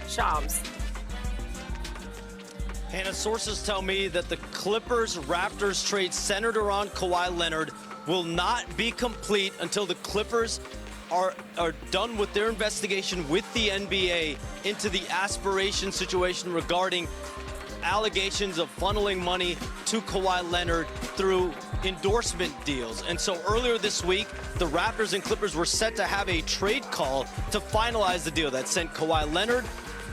Shams. Hannah, sources tell me that the Clippers-Raptors trade centered around Kawhi Leonard will not be complete until the Clippers are done with their investigation with the NBA into the aspiration situation regarding allegations of funneling money to Kawhi Leonard through endorsement deals. And so earlier this week, the Raptors and Clippers were set to have a trade call to finalize the deal that sent Kawhi Leonard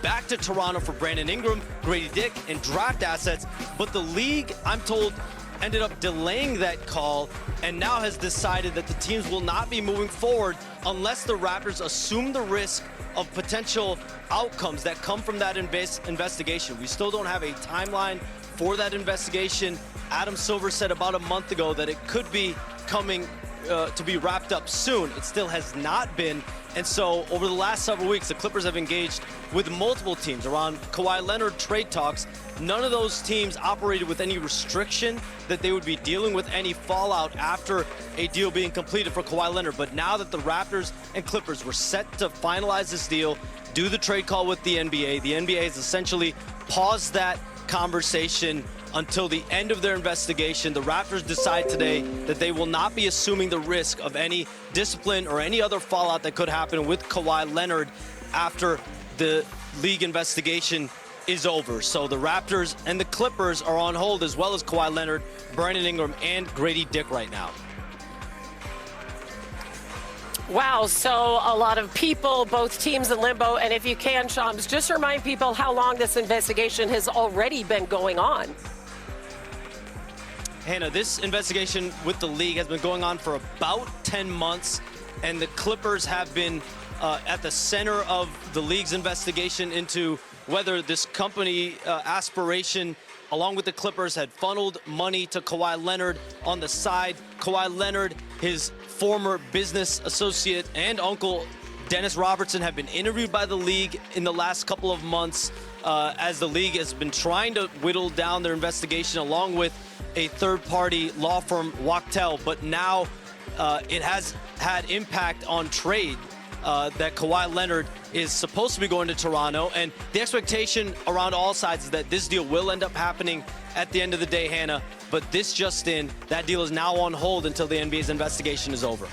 back to Toronto for Brandon Ingram, Grady Dick, and draft assets. But the league, I'm told, ended up delaying that call and now has decided that the teams will not be moving forward unless the Raptors assume the risk of potential outcomes that come from that investigation. We still don't have a timeline for that investigation. Adam Silver said about a month ago that it could be coming to be wrapped up soon. It still has not been. And so over the last several weeks, the Clippers have engaged with multiple teams around Kawhi Leonard trade talks. None of those teams operated with any restriction that they would be dealing with any fallout after a deal being completed for Kawhi Leonard. But now that the Raptors and Clippers were set to finalize this deal, do the trade call with the NBA has essentially paused that conversation until the end of their investigation. The Raptors decide today that they will not be assuming the risk of any discipline or any other fallout that could happen with Kawhi Leonard after the league investigation is over. So the Raptors and the Clippers are on hold, as well as Kawhi Leonard, Brandon Ingram, and Grady Dick right now. Wow, so a lot of people, both teams in limbo. And if you can, Shams, just remind people how long this investigation has already been going on. Hannah, this investigation with the league has been going on for about 10 months, and the Clippers have been at the center of the league's investigation into whether this company, Aspiration, along with the Clippers, had funneled money to Kawhi Leonard on the side. Kawhi Leonard, his former business associate and uncle, Dennis Robertson, have been interviewed by the league in the last couple of months as the league has been trying to whittle down their investigation along with a third-party law firm, Wachtell. But now it has had impact on trade that Kawhi Leonard is supposed to be going to Toronto. And the expectation around all sides is that this deal will end up happening at the end of the day, Hannah. But this just in, that deal is now on hold until the NBA's investigation is over.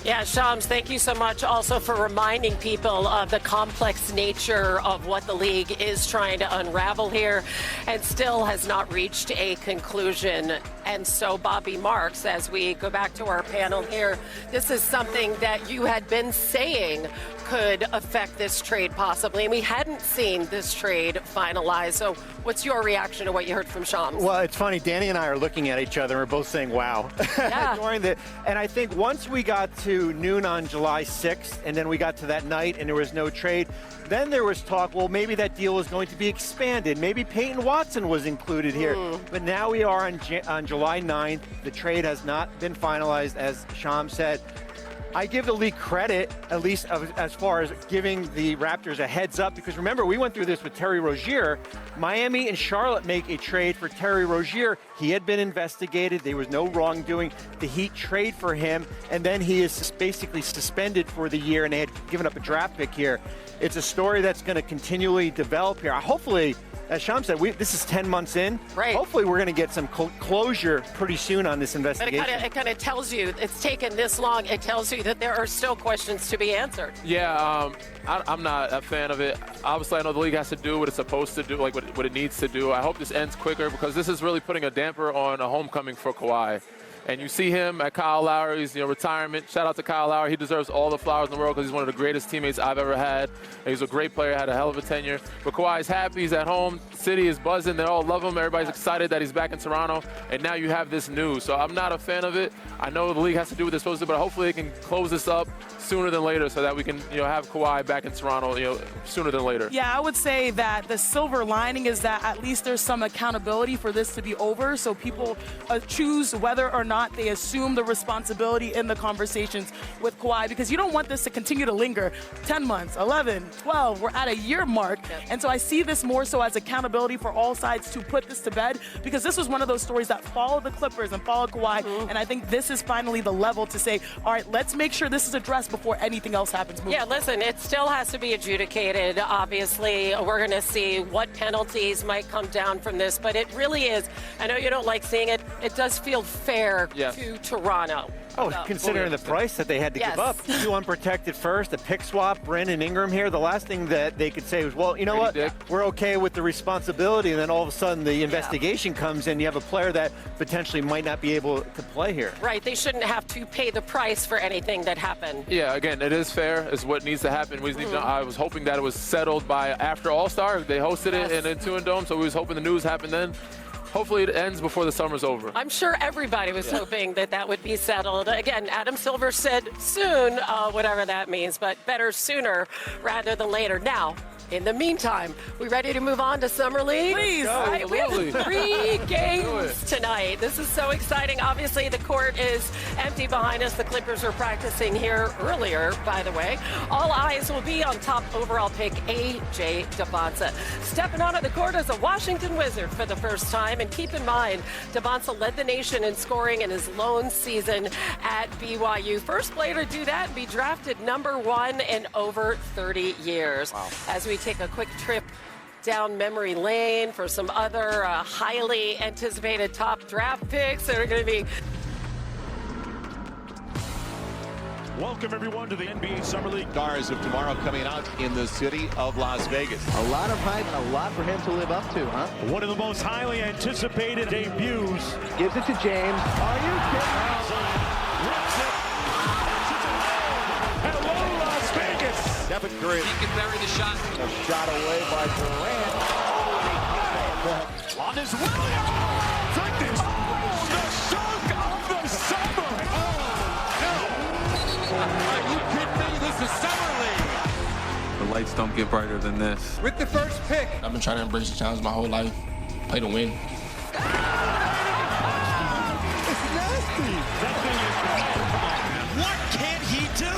Yeah, Shams, thank you so much also for reminding people of the complex nature of what the league is trying to unravel here and still has not reached a conclusion. And so, Bobby Marks, as we go back to our panel here, this is something that you had been saying could affect this trade possibly, and we hadn't seen this trade finalized. So what's your reaction to what you heard from Shams? Well, it's funny, Danny and I are looking at each other and we're both saying, wow. Yeah. And I think once we got to noon on July 6th, and then we got to that night and there was no trade, then there was talk, well, maybe that deal was going to be expanded. Maybe Peyton Watson was included here. But now we are on July 9th. The trade has not been finalized, as Shams said. I give the league credit, at least as far as giving the Raptors a heads up, because remember, we went through this with Terry Rozier. Miami and Charlotte make a trade for Terry Rozier. He had been investigated. There was no wrongdoing. The Heat trade for him, and then he is basically suspended for the year, and they had given up a draft pick here. It's a story that's going to continually develop here. Hopefully, as Shams said, this is 10 months in. Right. Hopefully we're going to get some closure pretty soon on this investigation. But it kind of tells you, it's taken this long, it tells you that there are still questions to be answered. Yeah, I'm not a fan of it. Obviously, I know the league has to do what it's supposed to do, like what it needs to do. I hope this ends quicker because this is really putting a damper on a homecoming for Kawhi. And you see him at Kyle Lowry's retirement. Shout out to Kyle Lowry. He deserves all the flowers in the world because he's one of the greatest teammates I've ever had. And he's a great player, had a hell of a tenure. But Kawhi's happy. He's at home. City is buzzing. They all love him. Everybody's excited that he's back in Toronto. And now you have this news. So I'm not a fan of it. I know the league has to do what they're supposed to, but hopefully they can close this up sooner than later so that we can have Kawhi back in Toronto sooner than later. Yeah, I would say that the silver lining is that at least there's some accountability for this to be over, so people choose whether or not they assume the responsibility in the conversations with Kawhi, because you don't want this to continue to linger 10 months, 11, 12, we're at a year mark. Yep. And so I see this more so as accountability for all sides to put this to bed, because this was one of those stories that followed the Clippers and followed Kawhi, and I think this is finally the level to say, all right, let's make sure this is addressed before anything else happens. Yeah, listen, it still has to be adjudicated. Obviously, we're going to see what penalties might come down from this, but it really is. I know you don't like seeing it. It does feel fair to Toronto. Oh, considering the price that they had to give up. 2 unprotected first, a pick swap, Brandon Ingram here. The last thing that they could say was, well, you know what? We're okay with the responsibility. And then all of a sudden the investigation comes in. You have a player that potentially might not be able to play here. Right. They shouldn't have to pay the price for anything that happened. Yeah, again, it is fair. It's what needs to happen. I was hoping that it was settled by after All-Star. They hosted it in Intuit Dome, so we was hoping the news happened then. Hopefully it ends before the summer's over. I'm sure everybody was hoping that that would be settled. Again, Adam Silver said soon, whatever that means, but better sooner rather than later. Now, in the meantime, we ready to move on to Summer League? Please. Right, we have 3 games tonight. This is so exciting. Obviously, the court is empty behind us. The Clippers were practicing here earlier, by the way. All eyes will be on top overall pick A.J. Debonsa. Stepping onto the court as a Washington Wizard for the first time. And keep in mind, Debonsa led the nation in scoring in his lone season at BYU. First player to do that and be drafted #1 in over 30 years. Wow. As we take a quick trip down memory lane for some other highly anticipated top draft picks that are going to be. Welcome everyone to the NBA Summer League. Stars of tomorrow coming out in the city of Las Vegas. A lot of hype and a lot for him to live up to, huh? One of the most highly anticipated debuts. Gives it to James. Are you kidding? Rips it. Hello, Las Vegas. Stephen Curry. He can bury the shot. A shot away by Durant. On his Williams. Goodness. The shock of the summer. Are you kidding me? This is Summer League. The lights don't get brighter than this. With the first pick. I've been trying to embrace the challenge my whole life. Play to win. It's nasty. That thing is bad. What can he do?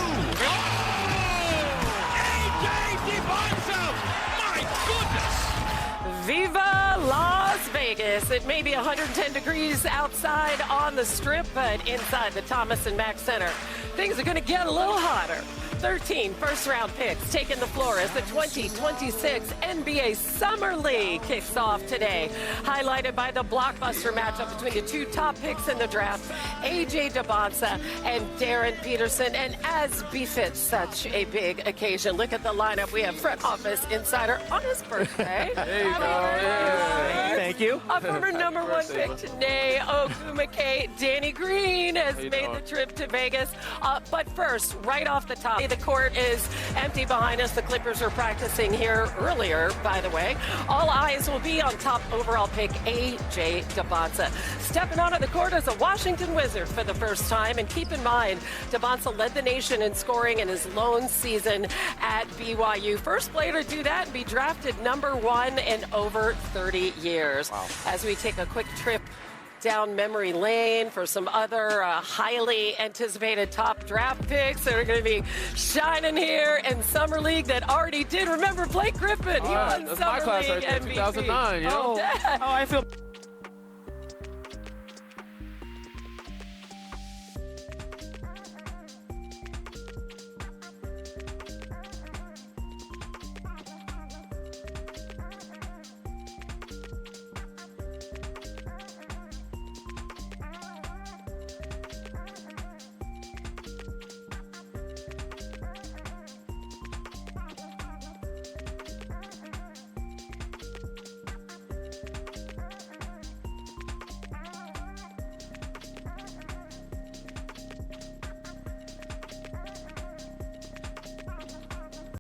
Viva Las Vegas. It may be 110 degrees outside on the strip, but inside the Thomas and Mack Center, things are going to get a little hotter. 13 first-round picks taking the floor as the 2026 NBA Summer League kicks off today, highlighted by the blockbuster matchup between the 2 top picks in the draft, A.J. Debonsa and Darren Peterson. And as befits such a big occasion, look at the lineup. We have front office insider on his birthday. There you go. Thank you. A former #1 pick today, Ogumake. Danny Green has made the trip to Vegas. But first, right off the top, the court is empty behind us. The Clippers are practicing here earlier, by the way. All eyes will be on top overall pick A.J. Debonsa. Stepping onto the court as a Washington Wizard for the first time. And keep in mind, Debonsa led the nation in scoring in his lone season at BYU. First player to do that and be drafted #1 in over 30 years. Wow. As we take a quick trip down memory lane for some other highly anticipated top draft picks that are going to be shining here in Summer League that already did. Remember Blake Griffin? He won that's Summer my class League right there, MVP. 2009. You know? Oh, I feel